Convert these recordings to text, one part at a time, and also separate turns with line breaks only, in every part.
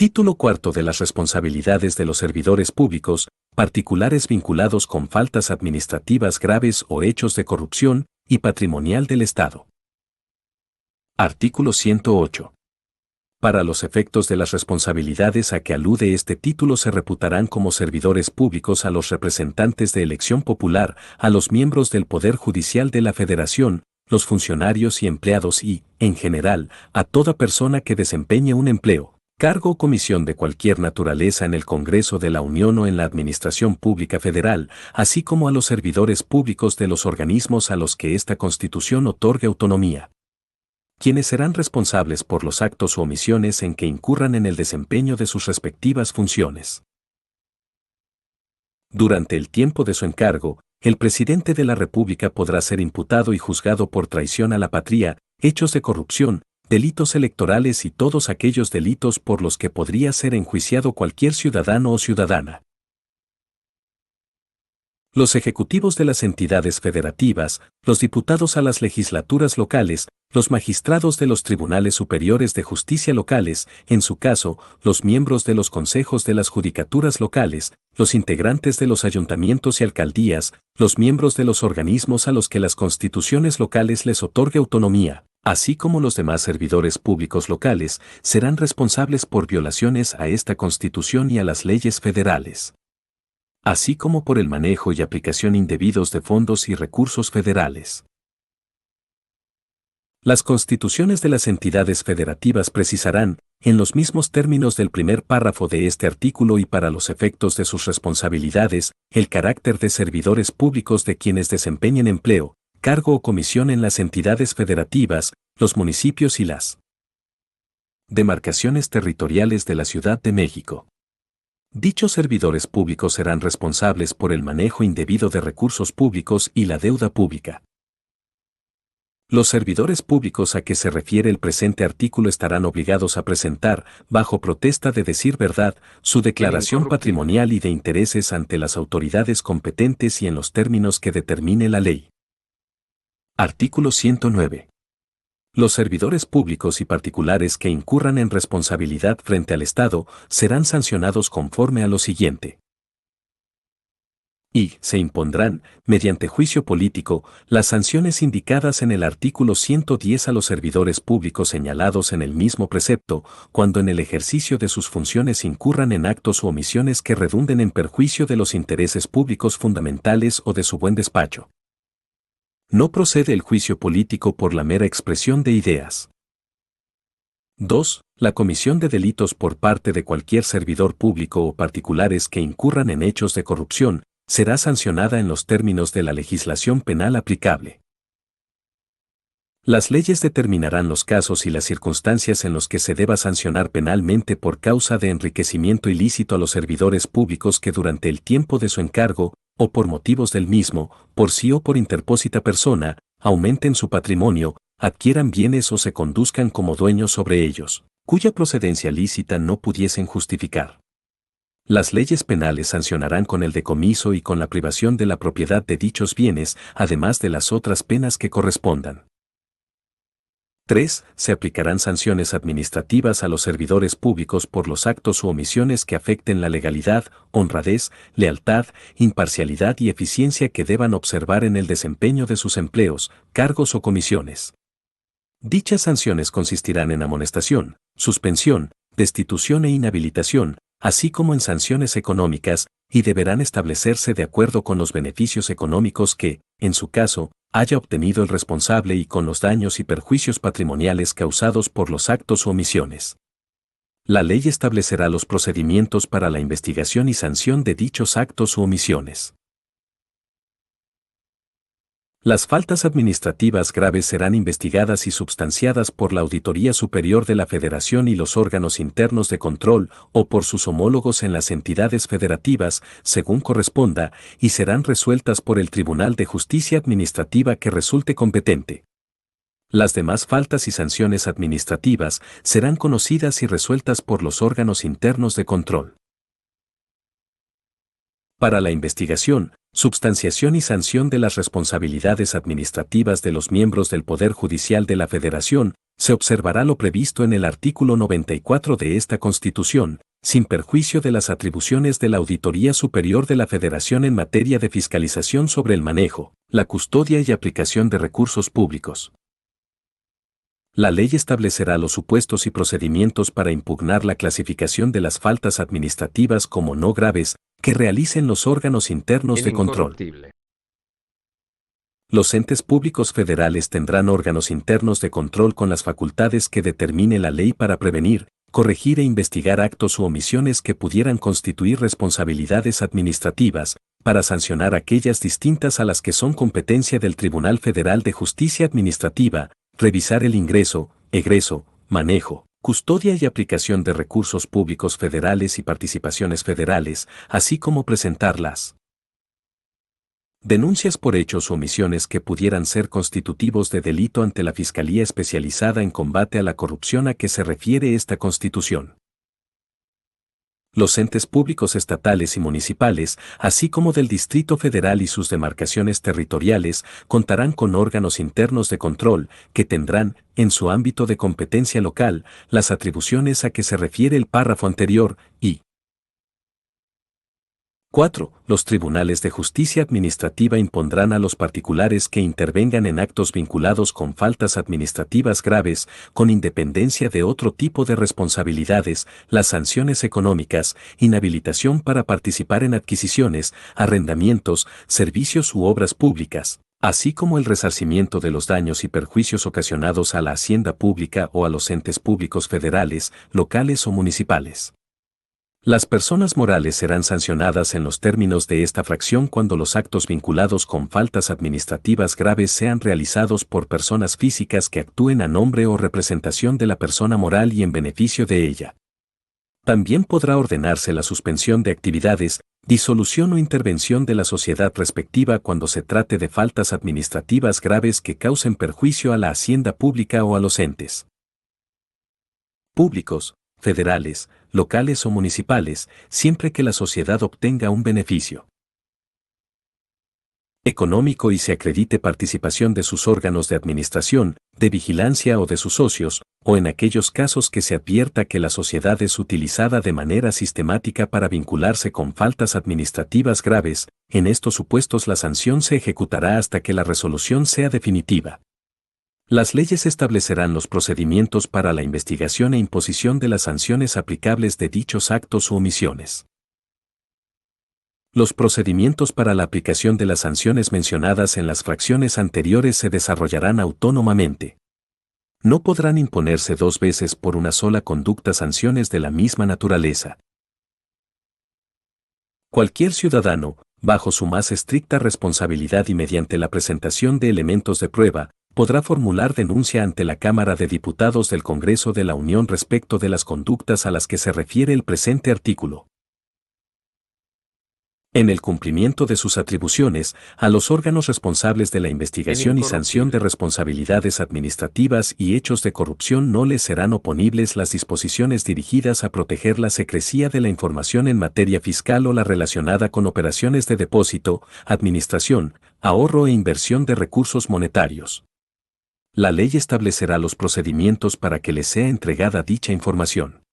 Título cuarto de las responsabilidades de los servidores públicos, particulares vinculados con faltas administrativas graves o hechos de corrupción y patrimonial del Estado. Artículo 108. Para los efectos de las responsabilidades a que alude este título se reputarán como servidores públicos a los representantes de elección popular, a los miembros del Poder Judicial de la Federación, los funcionarios y empleados y, en general, a toda persona que desempeñe un empleo, cargo o comisión de cualquier naturaleza en el Congreso de la Unión o en la Administración Pública Federal, así como a los servidores públicos de los organismos a los que esta Constitución otorgue autonomía, quienes serán responsables por los actos o omisiones en que incurran en el desempeño de sus respectivas funciones. Durante el tiempo de su encargo, el presidente de la República podrá ser imputado y juzgado por traición a la patria, hechos de corrupción, delitos electorales y todos aquellos delitos por los que podría ser enjuiciado cualquier ciudadano o ciudadana. Los ejecutivos de las entidades federativas, los diputados a las legislaturas locales, los magistrados de los tribunales superiores de justicia locales, en su caso, los miembros de los consejos de las judicaturas locales, los integrantes de los ayuntamientos y alcaldías, los miembros de los organismos a los que las constituciones locales les otorgue autonomía, así como los demás servidores públicos locales, serán responsables por violaciones a esta Constitución y a las leyes federales, así como por el manejo y aplicación indebidos de fondos y recursos federales. Las constituciones de las entidades federativas precisarán, en los mismos términos del primer párrafo de este artículo y para los efectos de sus responsabilidades, el carácter de servidores públicos de quienes desempeñen empleo, cargo o comisión en las entidades federativas, los municipios y las demarcaciones territoriales de la Ciudad de México. Dichos servidores públicos serán responsables por el manejo indebido de recursos públicos y la deuda pública. Los servidores públicos a que se refiere el presente artículo estarán obligados a presentar, bajo protesta de decir verdad, su declaración patrimonial y de intereses ante las autoridades competentes y en los términos que determine la ley. Artículo 109. Los servidores públicos y particulares que incurran en responsabilidad frente al Estado serán sancionados conforme a lo siguiente. Y se impondrán, mediante juicio político, las sanciones indicadas en el artículo 110 a los servidores públicos señalados en el mismo precepto, cuando en el ejercicio de sus funciones incurran en actos u omisiones que redunden en perjuicio de los intereses públicos fundamentales o de su buen despacho. No procede el juicio político por la mera expresión de ideas. 2. La comisión de delitos por parte de cualquier servidor público o particulares que incurran en hechos de corrupción, será sancionada en los términos de la legislación penal aplicable. Las leyes determinarán los casos y las circunstancias en los que se deba sancionar penalmente por causa de enriquecimiento ilícito a los servidores públicos que durante el tiempo de su encargo, o por motivos del mismo, por sí o por interpósita persona, aumenten su patrimonio, adquieran bienes o se conduzcan como dueños sobre ellos, cuya procedencia lícita no pudiesen justificar. Las leyes penales sancionarán con el decomiso y con la privación de la propiedad de dichos bienes, además de las otras penas que correspondan. 3. Se aplicarán sanciones administrativas a los servidores públicos por los actos u omisiones que afecten la legalidad, honradez, lealtad, imparcialidad y eficiencia que deban observar en el desempeño de sus empleos, cargos o comisiones. Dichas sanciones consistirán en amonestación, suspensión, destitución e inhabilitación, así como en sanciones económicas, y deberán establecerse de acuerdo con los beneficios económicos que, en su caso, haya obtenido el responsable y con los daños y perjuicios patrimoniales causados por los actos u omisiones. La ley establecerá los procedimientos para la investigación y sanción de dichos actos u omisiones. Las faltas administrativas graves serán investigadas y substanciadas por la Auditoría Superior de la Federación y los órganos internos de control o por sus homólogos en las entidades federativas, según corresponda, y serán resueltas por el Tribunal de Justicia Administrativa que resulte competente. Las demás faltas y sanciones administrativas serán conocidas y resueltas por los órganos internos de control. Para la investigación, substanciación y sanción de las responsabilidades administrativas de los miembros del Poder Judicial de la Federación, se observará lo previsto en el artículo 94 de esta Constitución, sin perjuicio de las atribuciones de la Auditoría Superior de la Federación en materia de fiscalización sobre el manejo, la custodia y aplicación de recursos públicos. La ley establecerá los supuestos y procedimientos para impugnar la clasificación de las faltas administrativas como no graves que realicen los órganos internos de control. Los entes públicos federales tendrán órganos internos de control con las facultades que determine la ley para prevenir, corregir e investigar actos u omisiones que pudieran constituir responsabilidades administrativas, para sancionar aquellas distintas a las que son competencia del Tribunal Federal de Justicia Administrativa, revisar el ingreso, egreso, manejo, custodia y aplicación de recursos públicos federales y participaciones federales, así como presentar las denuncias por hechos o omisiones que pudieran ser constitutivos de delito ante la Fiscalía Especializada en Combate a la Corrupción a que se refiere esta Constitución. Los entes públicos estatales y municipales, así como del Distrito Federal y sus demarcaciones territoriales, contarán con órganos internos de control que tendrán, en su ámbito de competencia local, las atribuciones a que se refiere el párrafo anterior y 4. Los tribunales de justicia administrativa impondrán a los particulares que intervengan en actos vinculados con faltas administrativas graves, con independencia de otro tipo de responsabilidades, las sanciones económicas, inhabilitación para participar en adquisiciones, arrendamientos, servicios u obras públicas, así como el resarcimiento de los daños y perjuicios ocasionados a la hacienda pública o a los entes públicos federales, locales o municipales. Las personas morales serán sancionadas en los términos de esta fracción cuando los actos vinculados con faltas administrativas graves sean realizados por personas físicas que actúen a nombre o representación de la persona moral y en beneficio de ella. También podrá ordenarse la suspensión de actividades, disolución o intervención de la sociedad respectiva cuando se trate de faltas administrativas graves que causen perjuicio a la hacienda pública o a los entes públicos, federales, locales o municipales, siempre que la sociedad obtenga un beneficio económico y se acredite participación de sus órganos de administración, de vigilancia o de sus socios, o en aquellos casos que se advierta que la sociedad es utilizada de manera sistemática para vincularse con faltas administrativas graves, en estos supuestos la sanción se ejecutará hasta que la resolución sea definitiva. Las leyes establecerán los procedimientos para la investigación e imposición de las sanciones aplicables de dichos actos u omisiones. Los procedimientos para la aplicación de las sanciones mencionadas en las fracciones anteriores se desarrollarán autónomamente. No podrán imponerse dos veces por una sola conducta sanciones de la misma naturaleza. Cualquier ciudadano, bajo su más estricta responsabilidad y mediante la presentación de elementos de prueba, podrá formular denuncia ante la Cámara de Diputados del Congreso de la Unión respecto de las conductas a las que se refiere el presente artículo. En el cumplimiento de sus atribuciones, a los órganos responsables de la investigación y sanción de responsabilidades administrativas y hechos de corrupción no les serán oponibles las disposiciones dirigidas a proteger la secrecía de la información en materia fiscal o la relacionada con operaciones de depósito, administración, ahorro e inversión de recursos monetarios. La ley establecerá los procedimientos para que les sea entregada dicha información.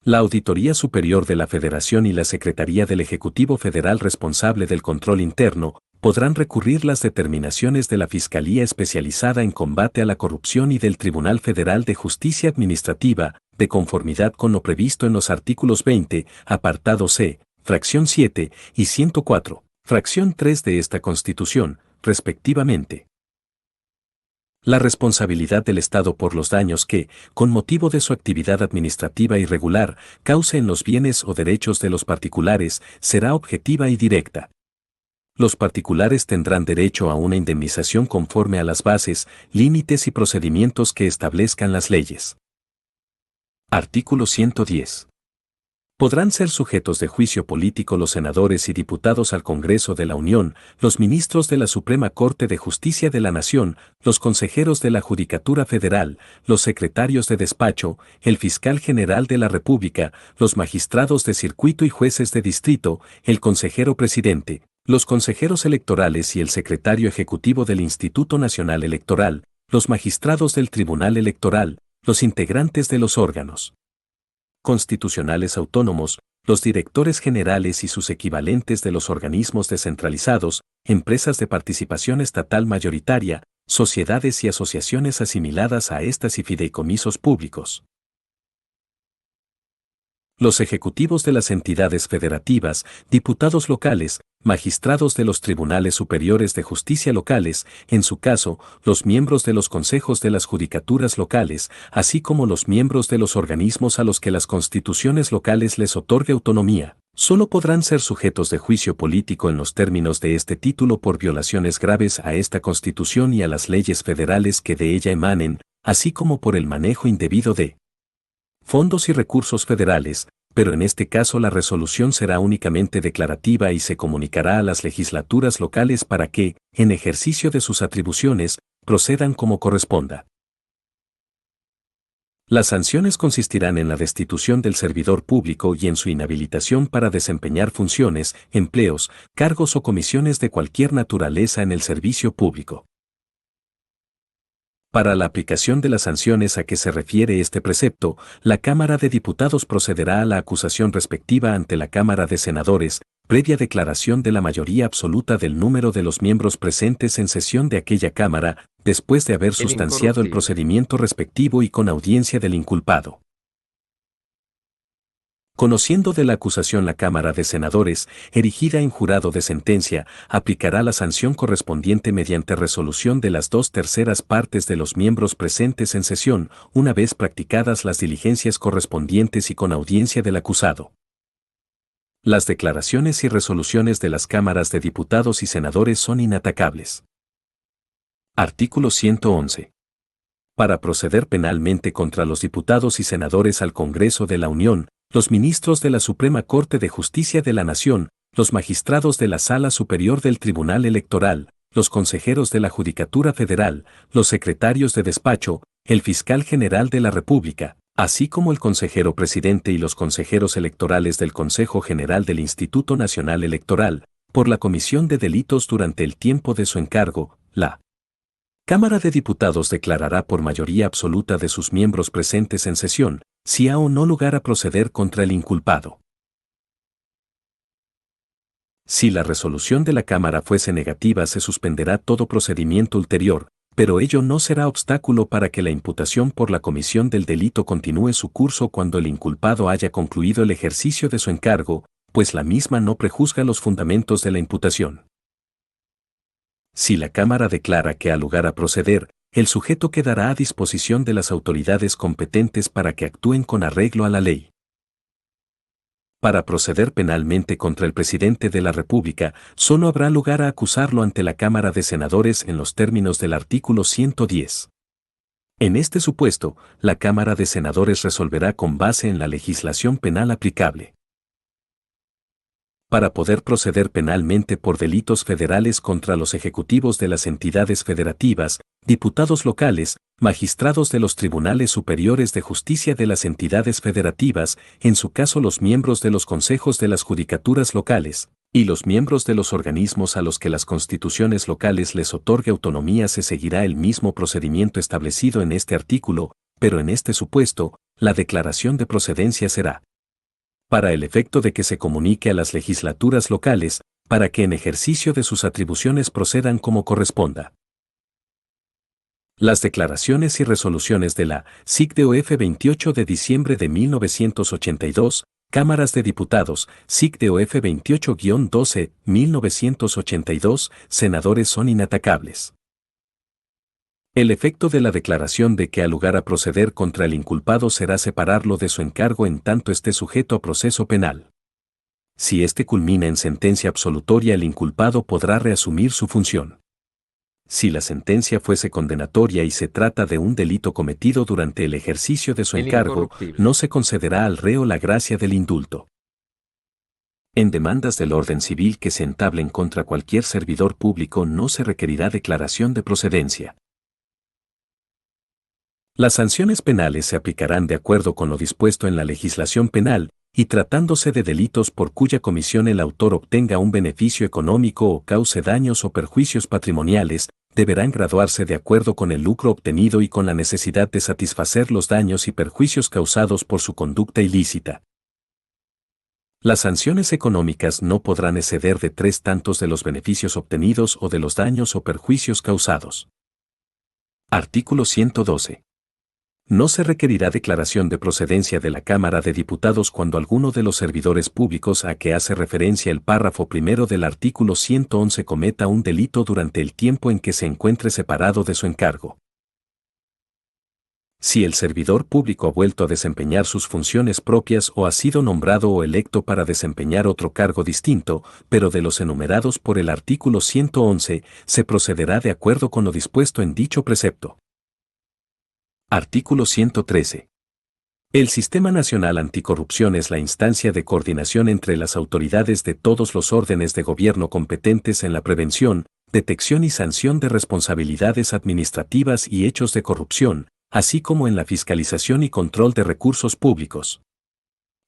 La Auditoría Superior de la Federación y la Secretaría del Ejecutivo Federal responsable del control interno podrán recurrir las determinaciones de la Fiscalía Especializada en Combate a la Corrupción y del Tribunal Federal de Justicia Administrativa, de conformidad con lo previsto en los artículos 20, apartado C, fracción 7, y 104, fracción 3 de esta Constitución, respectivamente. La responsabilidad del Estado por los daños que, con motivo de su actividad administrativa irregular, cause en los bienes o derechos de los particulares, será objetiva y directa. Los particulares tendrán derecho a una indemnización conforme a las bases, límites y procedimientos que establezcan las leyes. Artículo 110. Podrán ser sujetos de juicio político los senadores y diputados al Congreso de la Unión, los ministros de la Suprema Corte de Justicia de la Nación, los consejeros de la Judicatura Federal, los secretarios de despacho, el fiscal general de la República, los magistrados de circuito y jueces de distrito, el consejero presidente, los consejeros electorales y el secretario ejecutivo del Instituto Nacional Electoral, los magistrados del Tribunal Electoral, los integrantes de los órganos constitucionales autónomos, los directores generales y sus equivalentes de los organismos descentralizados, empresas de participación estatal mayoritaria, sociedades y asociaciones asimiladas a estas y fideicomisos públicos. Los ejecutivos de las entidades federativas, diputados locales, magistrados de los tribunales superiores de justicia locales, en su caso, los miembros de los consejos de las judicaturas locales, así como los miembros de los organismos a los que las constituciones locales les otorgue autonomía, solo podrán ser sujetos de juicio político en los términos de este título por violaciones graves a esta Constitución y a las leyes federales que de ella emanen, así como por el manejo indebido de fondos y recursos federales, pero en este caso la resolución será únicamente declarativa y se comunicará a las legislaturas locales para que, en ejercicio de sus atribuciones, procedan como corresponda. Las sanciones consistirán en la destitución del servidor público y en su inhabilitación para desempeñar funciones, empleos, cargos o comisiones de cualquier naturaleza en el servicio público. Para la aplicación de las sanciones a que se refiere este precepto, la Cámara de Diputados procederá a la acusación respectiva ante la Cámara de Senadores, previa declaración de la mayoría absoluta del número de los miembros presentes en sesión de aquella Cámara, después de haber sustanciado el procedimiento respectivo y con audiencia del inculpado. Conociendo de la acusación la Cámara de Senadores, erigida en jurado de sentencia, aplicará la sanción correspondiente mediante resolución de las 2/3 partes de los miembros presentes en sesión, una vez practicadas las diligencias correspondientes y con audiencia del acusado. Las declaraciones y resoluciones de las cámaras de diputados y senadores son inatacables. Artículo 111. Para proceder penalmente contra los diputados y senadores al Congreso de la Unión, los ministros de la Suprema Corte de Justicia de la Nación, los magistrados de la Sala Superior del Tribunal Electoral, los consejeros de la Judicatura Federal, los secretarios de despacho, el fiscal general de la República, así como el consejero presidente y los consejeros electorales del Consejo General del Instituto Nacional Electoral, por la comisión de delitos durante el tiempo de su encargo, la Cámara de Diputados declarará por mayoría absoluta de sus miembros presentes en sesión, si ha o no lugar a proceder contra el inculpado. Si la resolución de la Cámara fuese negativa, se suspenderá todo procedimiento ulterior, pero ello no será obstáculo para que la imputación por la comisión del delito continúe su curso cuando el inculpado haya concluido el ejercicio de su encargo, pues la misma no prejuzga los fundamentos de la imputación. Si la Cámara declara que ha lugar a proceder, el sujeto quedará a disposición de las autoridades competentes para que actúen con arreglo a la ley. Para proceder penalmente contra el presidente de la República, solo habrá lugar a acusarlo ante la Cámara de Senadores en los términos del artículo 110. En este supuesto, la Cámara de Senadores resolverá con base en la legislación penal aplicable. Para poder proceder penalmente por delitos federales contra los ejecutivos de las entidades federativas, diputados locales, magistrados de los tribunales superiores de justicia de las entidades federativas, en su caso los miembros de los consejos de las judicaturas locales, y los miembros de los organismos a los que las constituciones locales les otorgue autonomía, se seguirá el mismo procedimiento establecido en este artículo, pero en este supuesto, la declaración de procedencia será para el efecto de que se comunique a las legislaturas locales, para que en ejercicio de sus atribuciones procedan como corresponda. Las declaraciones y resoluciones de la SIC-DOF 28 de diciembre de 1982, Cámaras de Diputados, SIC-DOF 28-12, 1982, senadores son inatacables. El efecto de la declaración de que ha lugar a proceder contra el inculpado será separarlo de su encargo en tanto esté sujeto a proceso penal. Si éste culmina en sentencia absolutoria, el inculpado podrá reasumir su función. Si la sentencia fuese condenatoria y se trata de un delito cometido durante el ejercicio de su encargo, no se concederá al reo la gracia del indulto. En demandas del orden civil que se entablen contra cualquier servidor público no se requerirá declaración de procedencia. Las sanciones penales se aplicarán de acuerdo con lo dispuesto en la legislación penal, y tratándose de delitos por cuya comisión el autor obtenga un beneficio económico o cause daños o perjuicios patrimoniales, deberán graduarse de acuerdo con el lucro obtenido y con la necesidad de satisfacer los daños y perjuicios causados por su conducta ilícita. Las sanciones económicas no podrán exceder de 3 tantos de los beneficios obtenidos o de los daños o perjuicios causados. Artículo 112. No se requerirá declaración de procedencia de la Cámara de Diputados cuando alguno de los servidores públicos a que hace referencia el párrafo primero del artículo 111 cometa un delito durante el tiempo en que se encuentre separado de su encargo. Si el servidor público ha vuelto a desempeñar sus funciones propias o ha sido nombrado o electo para desempeñar otro cargo distinto, pero de los enumerados por el artículo 111, se procederá de acuerdo con lo dispuesto en dicho precepto. Artículo 113. El Sistema Nacional Anticorrupción es la instancia de coordinación entre las autoridades de todos los órdenes de gobierno competentes en la prevención, detección y sanción de responsabilidades administrativas y hechos de corrupción, así como en la fiscalización y control de recursos públicos.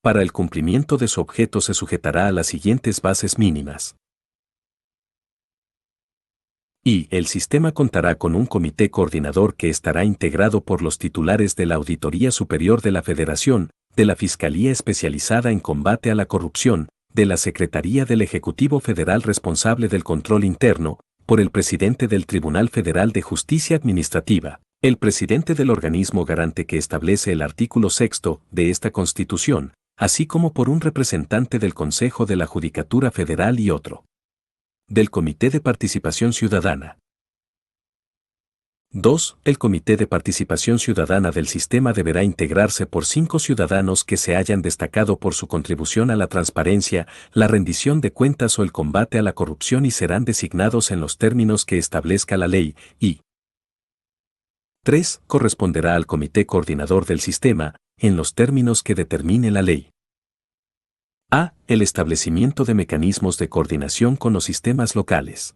Para el cumplimiento de su objeto se sujetará a las siguientes bases mínimas. Y el sistema contará con un comité coordinador que estará integrado por los titulares de la Auditoría Superior de la Federación, de la Fiscalía Especializada en Combate a la Corrupción, de la Secretaría del Ejecutivo Federal responsable del control interno, por el presidente del Tribunal Federal de Justicia Administrativa, el presidente del organismo garante que establece el artículo 6 de esta Constitución, así como por un representante del Consejo de la Judicatura Federal y otro. Del Comité de Participación Ciudadana. 2. El Comité de Participación Ciudadana del Sistema deberá integrarse por 5 ciudadanos que se hayan destacado por su contribución a la transparencia, la rendición de cuentas o el combate a la corrupción y serán designados en los términos que establezca la ley, y 3. Corresponderá al Comité Coordinador del Sistema, en los términos que determine la ley. A. El establecimiento de mecanismos de coordinación con los sistemas locales.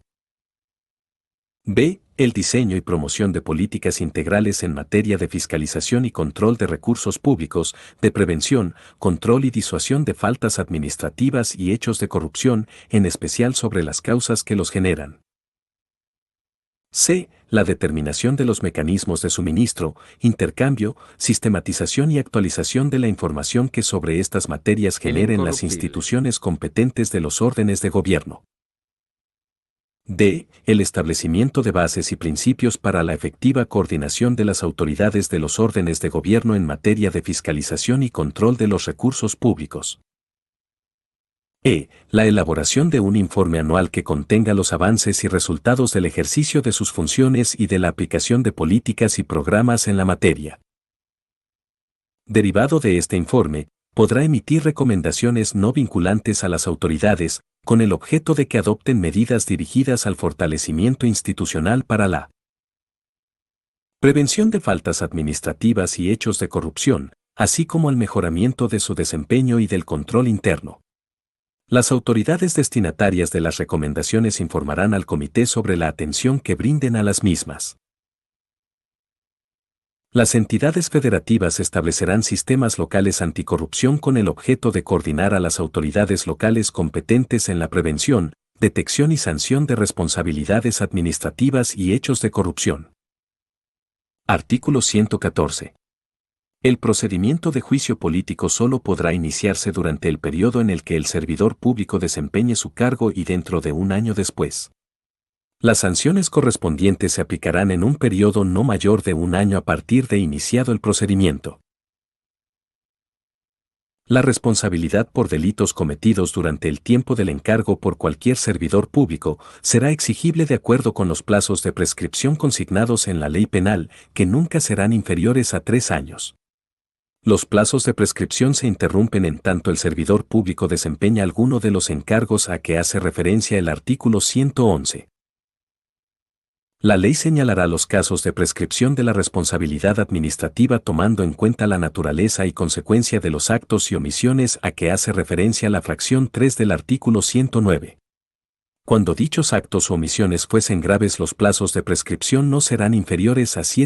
B. El diseño y promoción de políticas integrales en materia de fiscalización y control de recursos públicos, de prevención, control y disuasión de faltas administrativas y hechos de corrupción, en especial sobre las causas que los generan. C. La determinación de los mecanismos de suministro, intercambio, sistematización y actualización de la información que sobre estas materias generen las instituciones competentes de los órdenes de gobierno. D. El establecimiento de bases y principios para la efectiva coordinación de las autoridades de los órdenes de gobierno en materia de fiscalización y control de los recursos públicos. E. La elaboración de un informe anual que contenga los avances y resultados del ejercicio de sus funciones y de la aplicación de políticas y programas en la materia. Derivado de este informe, podrá emitir recomendaciones no vinculantes a las autoridades, con el objeto de que adopten medidas dirigidas al fortalecimiento institucional para la prevención de faltas administrativas y hechos de corrupción, así como al mejoramiento de su desempeño y del control interno. Las autoridades destinatarias de las recomendaciones informarán al comité sobre la atención que brinden a las mismas. Las entidades federativas establecerán sistemas locales anticorrupción con el objeto de coordinar a las autoridades locales competentes en la prevención, detección y sanción de responsabilidades administrativas y hechos de corrupción. Artículo 114. El procedimiento de juicio político solo podrá iniciarse durante el periodo en el que el servidor público desempeñe su cargo y dentro de un año después. Las sanciones correspondientes se aplicarán en un periodo no mayor de un año a partir de iniciado el procedimiento. La responsabilidad por delitos cometidos durante el tiempo del encargo por cualquier servidor público será exigible de acuerdo con los plazos de prescripción consignados en la ley penal, que nunca serán inferiores a 3 años. Los plazos de prescripción se interrumpen en tanto el servidor público desempeña alguno de los encargos a que hace referencia el artículo 111. La ley señalará los casos de prescripción de la responsabilidad administrativa tomando en cuenta la naturaleza y consecuencia de los actos y omisiones a que hace referencia la fracción 3 del artículo 109. Cuando dichos actos o omisiones fuesen graves, los plazos de prescripción no serán inferiores a 7